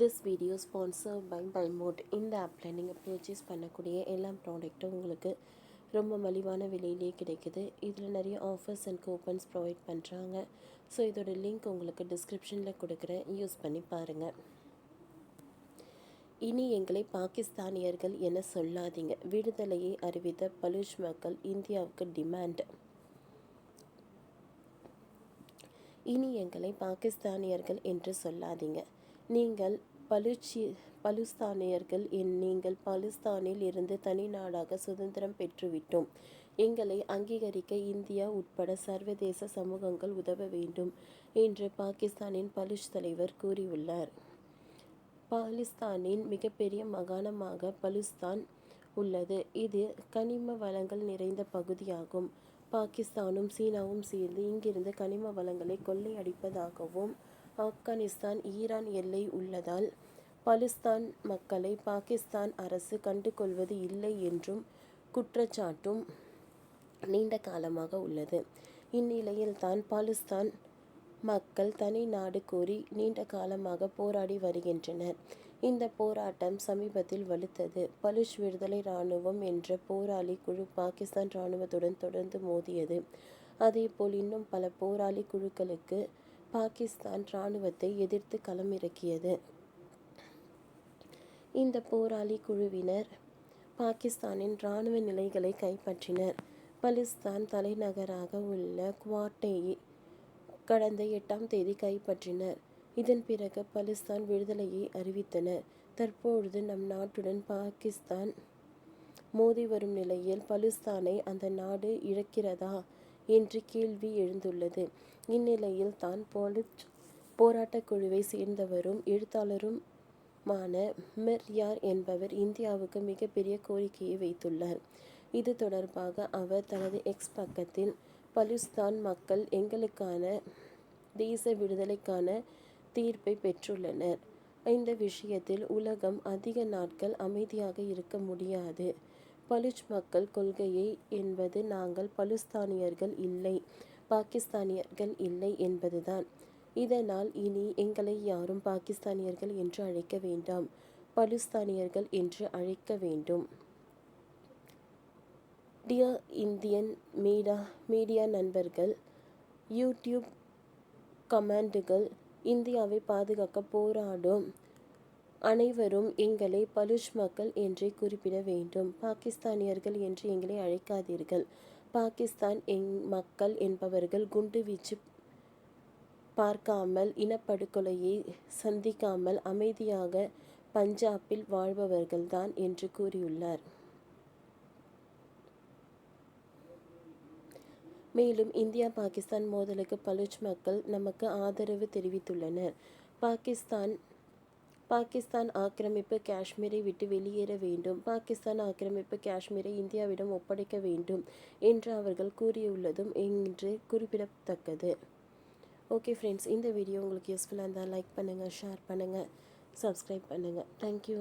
This video sponsor by Mode. இந்த ஆப்பில் நீங்கள் பர்ச்சேஸ் பண்ணக்கூடிய எல்லா ப்ராடக்ட்டும் உங்களுக்கு ரொம்ப மலிவான விலையிலே கிடைக்குது. இதில் நிறைய ஆஃபர்ஸ் அண்ட் கூப்பன்ஸ் ப்ரொவைட் பண்ணுறாங்க. ஸோ இதோட லிங்க் உங்களுக்கு டிஸ்கிரிப்ஷனில் கொடுக்குறேன், யூஸ் பண்ணி பாருங்கள். இனி எங்களை பாகிஸ்தானியர்கள் என சொல்லாதீங்க. விடுதலையை அறிவித்த பலூச் மக்கள் இந்தியாவுக்கு டிமாண்ட். இனி எங்களை பாகிஸ்தானியர்கள் என்று சொல்லாதீங்க. நீங்கள் பலுஸ்தானியர்கள். நீங்கள் பாகிஸ்தானில் இருந்து தனி நாடாக சுதந்திரம் பெற்றுவிட்டோம். எங்களை அங்கீகரிக்க இந்தியா உட்பட சர்வதேச சமூகங்கள் உதவ வேண்டும் என்று பாகிஸ்தானின் பலுச் தலைவர் கூறியுள்ளார். பாகிஸ்தானின் மிகப்பெரிய மாகாணமாக பலுஸ்தான் உள்ளது. இது கனிம வளங்கள் நிறைந்த பகுதியாகும். பாகிஸ்தானும் சீனாவும் சேர்ந்து இங்கிருந்து கனிம வளங்களை கொள்ளையடிப்பதாகவும், ஆப்கானிஸ்தான் ஈரான் எல்லை உள்ளதால் பலுஸ்தான் மக்களை பாகிஸ்தான் அரசு கண்டுகொள்வது இல்லை என்றும் குற்றச்சாட்டும் நீண்ட காலமாக உள்ளது. இந்நிலையில்தான் பாகிஸ்தான் மக்கள் தனி நாடு கோரி நீண்ட காலமாக போராடி வருகின்றனர். இந்த போராட்டம் சமீபத்தில் வலுத்தது. பலுச் விடுதலை இராணுவம் என்ற போராளி குழு பாகிஸ்தான் இராணுவத்துடன் தொடர்ந்து மோதியது. அதேபோல் இன்னும் பல போராளி குழுக்களுக்கு பாகிஸ்தான் இராணுவத்தை எதிர்த்து களமிறக்கியது. இந்த போராளி குழுவினர் பாகிஸ்தானின் இராணுவ நிலைகளை கைப்பற்றினர். பலுஸ்தான் தலைநகராக உள்ள குவாட்டையை கடந்த 8ஆம் தேதி கைப்பற்றினர். இதன் பிறகு பலுஸ்தான் விடுதலையை அறிவித்தனர். தற்பொழுது நம் நாட்டுடன் பாகிஸ்தான் மோதி வரும் நிலையில் பலுஸ்தானை அந்த நாடு இழக்கிறதா என்று கேள்வி எழுந்துள்ளது. இந்நிலையில் தான் போராட்டக் குழுவை சேர்ந்தவரும் எழுத்தாளருமான மிர் யார் என்பவர் இந்தியாவுக்கு மிகப்பெரிய கோரிக்கையை வைத்துள்ளார். இது தொடர்பாக அவர் தனது எக்ஸ் பக்கத்தில், பலுஸ்தான் மக்கள் எங்களுக்கான தேச விடுதலைக்கான தீர்ப்பை பெற்றுள்ளனர். இந்த விஷயத்தில் உலகம் அதிக நாட்கள் அமைதியாக இருக்க முடியாது. பலுச் மக்கள் கொள்கையை என்பது நாங்கள் பலுஸ்தானியர்கள் இல்லை, பாகிஸ்தானியர்கள் இல்லை என்பதுதான். இதனால் இனி எங்களை யாரும் பாகிஸ்தானியர்கள் என்று அழைக்க வேண்டாம், பலுஸ்தானியர்கள் என்று அழைக்க வேண்டும். டியர் இந்தியன் மீடியா நண்பர்கள், யூடியூப் கமெண்டுகள், இந்தியாவை பாதுகாக்க போராடும் அனைவரும் எங்களை பலுச் மக்கள் என்றே குறிப்பிட வேண்டும். பாகிஸ்தானியர்கள் என்று எங்களை அழைக்காதீர்கள். பாகிஸ்தான் மக்கள் என்பவர்கள் குண்டு வீச்சு பார்க்காமல், இனப்படுகொலையை சந்திக்காமல் அமைதியாக பஞ்சாபில் வாழ்பவர்கள்தான் என்று கூறியுள்ளார். மேலும் இந்தியா பாகிஸ்தான் மோதலுக்கு பலுச் மக்கள் நமக்கு ஆதரவு தெரிவித்துள்ளனர். பாகிஸ்தான் ஆக்கிரமிப்பு காஷ்மீரை விட்டு வெளியேற வேண்டும், பாகிஸ்தான் ஆக்கிரமிப்பு காஷ்மீரை இந்தியாவிடம் ஒப்படைக்க வேண்டும் என்று அவர்கள் கூறியுள்ளதும் என்று குறிப்பிடத்தக்கது. ஓகே ஃப்ரெண்ட்ஸ், இந்த வீடியோ உங்களுக்கு யூஸ்ஃபுல்லாக இருந்தால் லைக் பண்ணுங்கள், ஷேர் பண்ணுங்கள், சப்ஸ்கிரைப் பண்ணுங்கள். தேங்க்யூ.